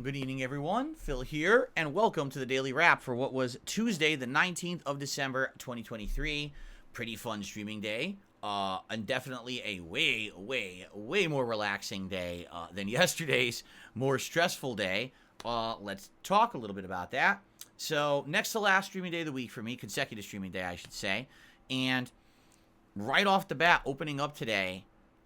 Good evening, everyone. Phil here, and welcome to the Daily Wrap for what was Tuesday, the 19th of December, 2023. Pretty fun streaming day, and definitely a way more relaxing day than yesterday's more stressful day. Let's talk a little bit about that. So, next to last streaming day of the week for me, consecutive streaming day, I should say, and right off the bat, opening up today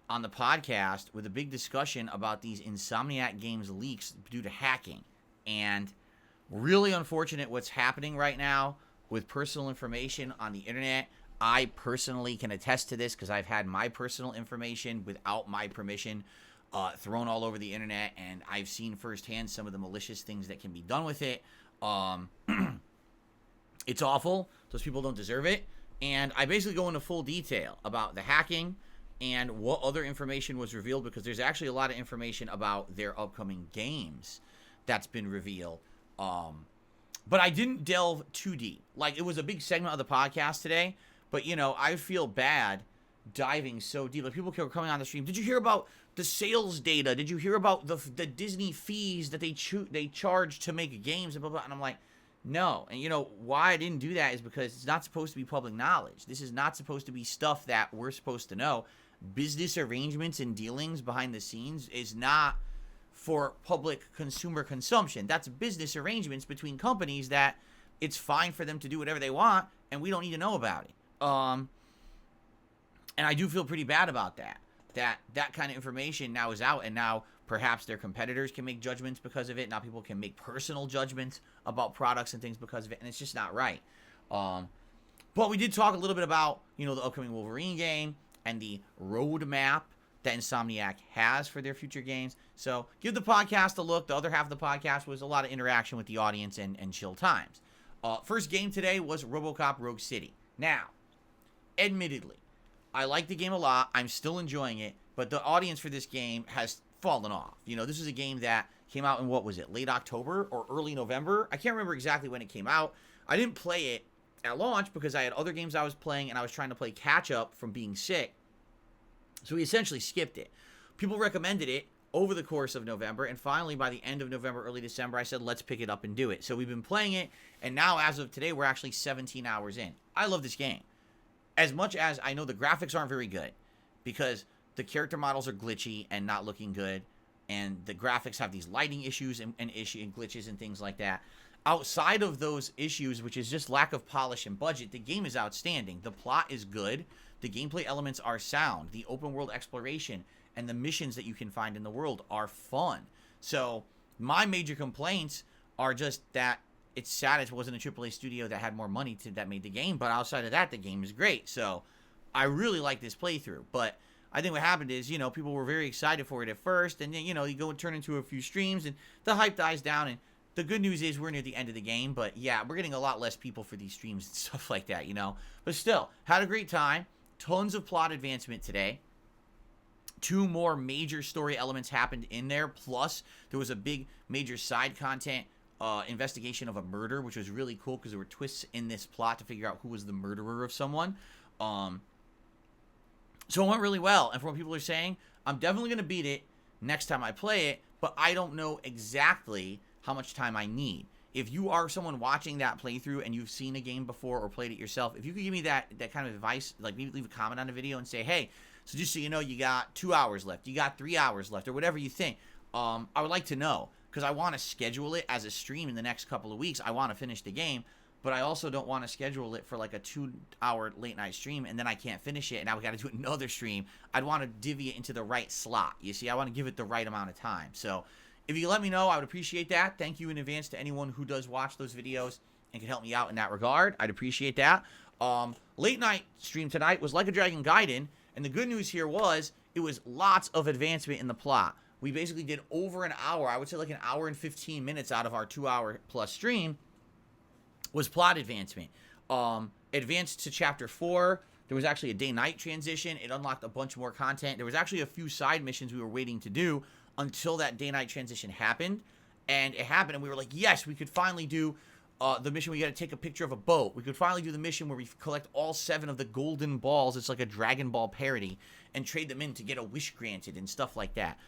on the podcast with a big discussion about these Insomniac games leaks due to hacking. And really unfortunate what's happening right now with personal information on the internet. I personally can attest to this because I've had my personal information without my permission thrown all over the internet, and I've seen firsthand some of the malicious things that can be done with it. It's awful. Those people don't deserve it. And I basically go into full detail about the hacking and what other information was revealed, because there's actually a lot of information about their upcoming games that's been revealed. But I didn't delve too deep. Like, it was a big segment of the podcast today, but, you know, I feel bad diving so deep. Like, people kept coming on the stream, did you hear about the sales data? Did you hear about the Disney fees that they charge to make games and blah, blah, and I'm like, no. And, you know, why I didn't do that is because it's not supposed to be public knowledge. This is not supposed to be stuff that we're supposed to know. Business arrangements and dealings behind the scenes is not for public consumer consumption. That's business arrangements between companies that it's fine for them to do whatever they want, and we don't need to know about it. And I do feel pretty bad about that. That kind of information now is out, and now perhaps their competitors can make judgments because of it. Now people can make personal judgments about products and things because of it, and it's just not right. But we did talk a little bit about, you know, the upcoming Wolverine game and the roadmap that Insomniac has for their future games. So give the podcast a look. The other half of the podcast was a lot of interaction with the audience and chill times. First game today was Robocop Rogue City. Now, admittedly, I like the game a lot. I'm still enjoying it, but the audience for this game has fallen off. You know, this is a game that came out in, what was it, late October or early November? I can't remember exactly when it came out. I didn't play it at launch because I had other games I was playing and I was trying to play catch up from being sick. So we essentially skipped it. People recommended it over the course of November, and finally by the end of November, early December, I said, let's pick it up and do it. So we've been playing it, and now as of today, we're actually 17 hours in. I love this game. As much as I know the graphics aren't very good, because the character models are glitchy and not looking good, and the graphics have these lighting issues and glitches and things like that. Outside of those issues, which is just lack of polish and budget, the game is outstanding. The plot is good. The gameplay elements are sound. The open world exploration and the missions that you can find in the world are fun. So my major complaints are just that it's sad it wasn't a AAA studio that had more money that made the game. But outside of that, the game is great. So I really like this playthrough. But I think what happened is, you know, people were very excited for it at first. And then, you know, you go and turn into a few streams and the hype dies down. And the good news is we're near the end of the game, but yeah, we're getting a lot less people for these streams and stuff like that, you know. But still, had a great time. Tons of plot advancement today. 2 more major story elements happened in there. Plus, there was a big major side content investigation of a murder, which was really cool because there were twists in this plot to figure out who was the murderer of someone. So it went really well. And from what people are saying, I'm definitely going to beat it next time I play it, but I don't know exactly how much time I need. If you are someone watching that playthrough and you've seen a game before or played it yourself, if you could give me that kind of advice, like maybe leave a comment on the video and say, hey, so just so you know, you got 2 hours left, you got 3 hours left, or whatever you think. I would like to know, because I want to schedule it as a stream in the next couple of weeks. I want to finish the game, but I also don't want to schedule it for like a 2-hour late night stream and then I can't finish it and now we got to do another stream. I'd want to divvy it into the right slot. You see, I want to give it the right amount of time. So if you let me know, I would appreciate that. Thank you in advance to anyone who does watch those videos and can help me out in that regard. I'd appreciate that. Late night stream tonight was Like a Dragon Gaiden, and the good news here was it was lots of advancement in the plot. We basically did over an hour, I would say like an hour and 15 minutes out of our 2-hour plus stream was plot advancement. Advanced to chapter 4. There was actually a day-night transition. It unlocked a bunch more content. There was actually a few side missions we were waiting to do until that day-night transition happened. And it happened, and we were like, yes, we could finally do the mission where you got to take a picture of a boat. We could finally do the mission where we collect all 7 of the golden balls. It's like a Dragon Ball parody, and trade them in to get a wish granted and stuff like that.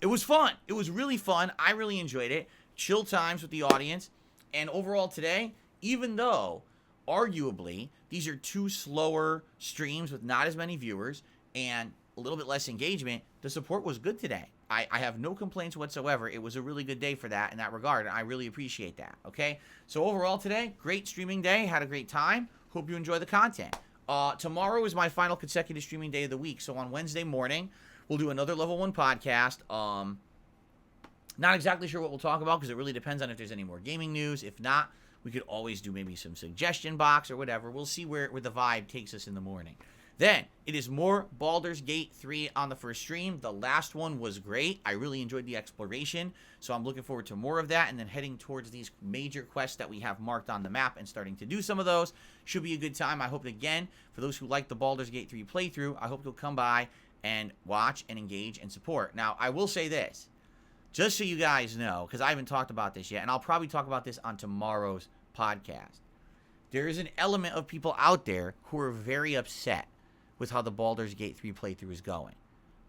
It was fun. It was really fun. I really enjoyed it. Chill times with the audience. And overall today, even though arguably these are 2 slower streams with not as many viewers and a little bit less engagement, the support was good today. I have no complaints whatsoever. It was a really good day for that in that regard, and I really appreciate that, okay? So overall today, great streaming day. Had a great time. Hope you enjoy the content. Tomorrow is my final consecutive streaming day of the week, so on Wednesday morning, we'll do another Level 1 podcast. Not exactly sure what we'll talk about because it really depends on if there's any more gaming news. If not, we could always do maybe some suggestion box or whatever. We'll see where the vibe takes us in the morning. Then, it is more Baldur's Gate 3 on the first stream. The last one was great. I really enjoyed the exploration, so I'm looking forward to more of that, and then heading towards these major quests that we have marked on the map and starting to do some of those. Should be a good time. I hope, again, for those who like the Baldur's Gate 3 playthrough, I hope you'll come by and watch and engage and support. Now, I will say this, just so you guys know, because I haven't talked about this yet, and I'll probably talk about this on tomorrow's podcast. There is an element of people out there who are very upset with how the Baldur's Gate 3 playthrough is going.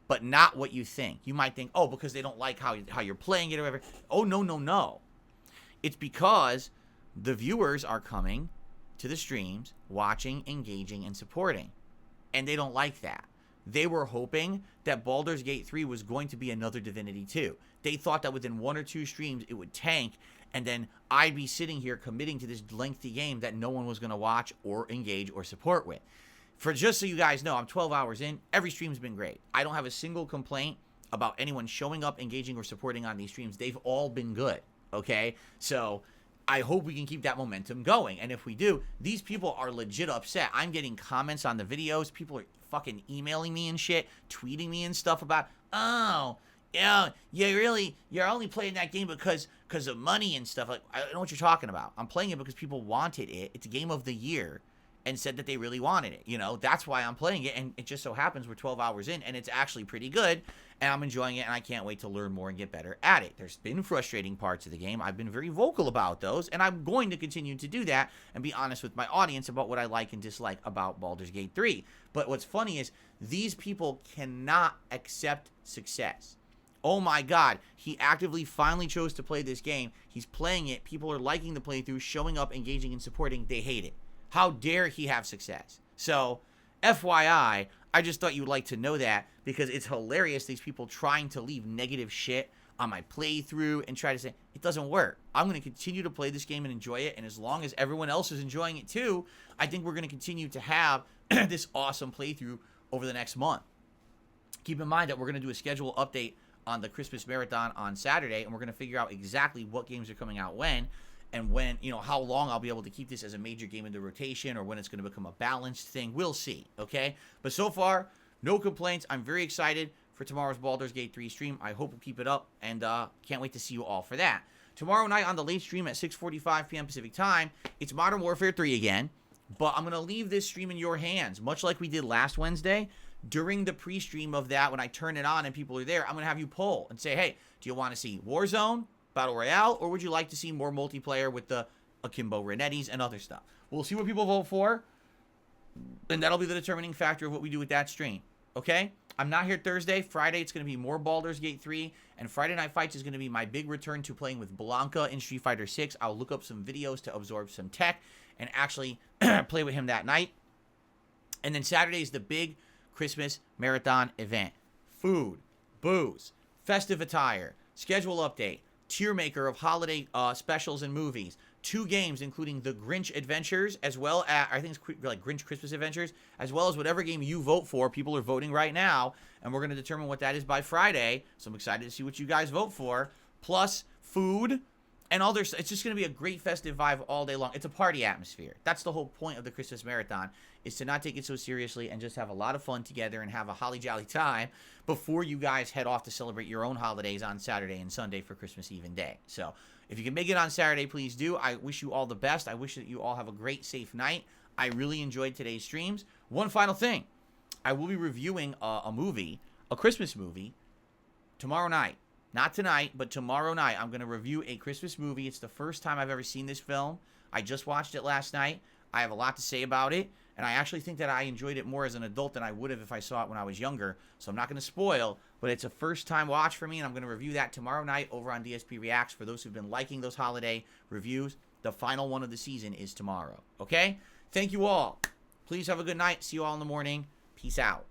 But not what you think. You might think, oh, because they don't like how you're playing it or whatever. Oh, no, no, no. It's because the viewers are coming to the streams, watching, engaging, and supporting. And they don't like that. They were hoping that Baldur's Gate 3 was going to be another Divinity 2. They thought that within 1 or 2 streams it would tank, and then I'd be sitting here committing to this lengthy game that no one was going to watch or engage or support with. For just so you guys know, I'm 12 hours in. Every stream's been great. I don't have a single complaint about anyone showing up, engaging, or supporting on these streams. They've all been good, okay? So I hope we can keep that momentum going. And if we do, these people are legit upset. I'm getting comments on the videos. People are fucking emailing me and shit, tweeting me and stuff about, oh, yeah, you're only playing that game because of money and stuff. Like, I don't know what you're talking about. I'm playing it because people wanted it. It's a game of the year. And said that they really wanted it. You know, that's why I'm playing it. And it just so happens we're 12 hours in and it's actually pretty good. And I'm enjoying it and I can't wait to learn more and get better at it. There's been frustrating parts of the game. I've been very vocal about those. And I'm going to continue to do that and be honest with my audience about what I like and dislike about Baldur's Gate 3. But what's funny is these people cannot accept success. Oh my God, he actively finally chose to play this game. He's playing it. People are liking the playthrough, showing up, engaging, and supporting. They hate it. How dare he have success? So, FYI, I just thought you would like to know that because it's hilarious, these people trying to leave negative shit on my playthrough and try to say, it doesn't work. I'm going to continue to play this game and enjoy it, and as long as everyone else is enjoying it too, I think we're going to continue to have this awesome playthrough over the next month. Keep in mind that we're going to do a schedule update on the Christmas Marathon on Saturday, and we're going to figure out exactly what games are coming out when, and when, you know, how long I'll be able to keep this as a major game in the rotation or when it's going to become a balanced thing. We'll see, okay? But so far, no complaints. I'm very excited for tomorrow's Baldur's Gate 3 stream. I hope we'll keep it up, and can't wait to see you all for that. Tomorrow night on the late stream at 6:45 p.m. Pacific Time, it's Modern Warfare 3 again, but I'm going to leave this stream in your hands, much like we did last Wednesday. During the pre-stream of that, when I turn it on and people are there, I'm going to have you poll and say, hey, do you want to see Warzone, Battle Royale, or would you like to see more multiplayer with the Akimbo Renettis and other stuff? We'll see what people vote for, and that'll be the determining factor of what we do with that stream, okay? I'm not here Thursday. Friday, it's going to be more Baldur's Gate 3, and Friday Night Fights is going to be my big return to playing with Blanca in Street Fighter 6. I'll look up some videos to absorb some tech and actually play with him that night. And then Saturday is the big Christmas Marathon event. Food, booze, festive attire, schedule update, tier maker of holiday specials and movies, 2 games including the Grinch Adventures, as well as, I think it's like Grinch Christmas Adventures, as well as whatever game you vote for. People are voting right now, and we're going to determine what that is by Friday, so I'm excited to see what you guys vote for, plus food and other stuff. It's just going to be a great festive vibe all day long. It's a party atmosphere. That's the whole point of the Christmas Marathon, is to not take it so seriously and just have a lot of fun together and have a holly jolly time before you guys head off to celebrate your own holidays on Saturday and Sunday for Christmas Eve and day. So if you can make it on Saturday, please do. I wish you all the best. I wish that you all have a great, safe night. I really enjoyed today's streams. One final thing. I will be reviewing a movie, a Christmas movie, tomorrow night. not tonight, but tomorrow night, I'm going to review a Christmas movie. It's the first time I've ever seen this film. I just watched it last night. I have a lot to say about it, and I actually think that I enjoyed it more as an adult than I would have if I saw it when I was younger. So I'm not going to spoil, but it's a first-time watch for me, and I'm going to review that tomorrow night over on DSP Reacts. For those who've been liking those holiday reviews, the final one of the season is tomorrow. Okay? Thank you all. Please have a good night. See you all in the morning. Peace out.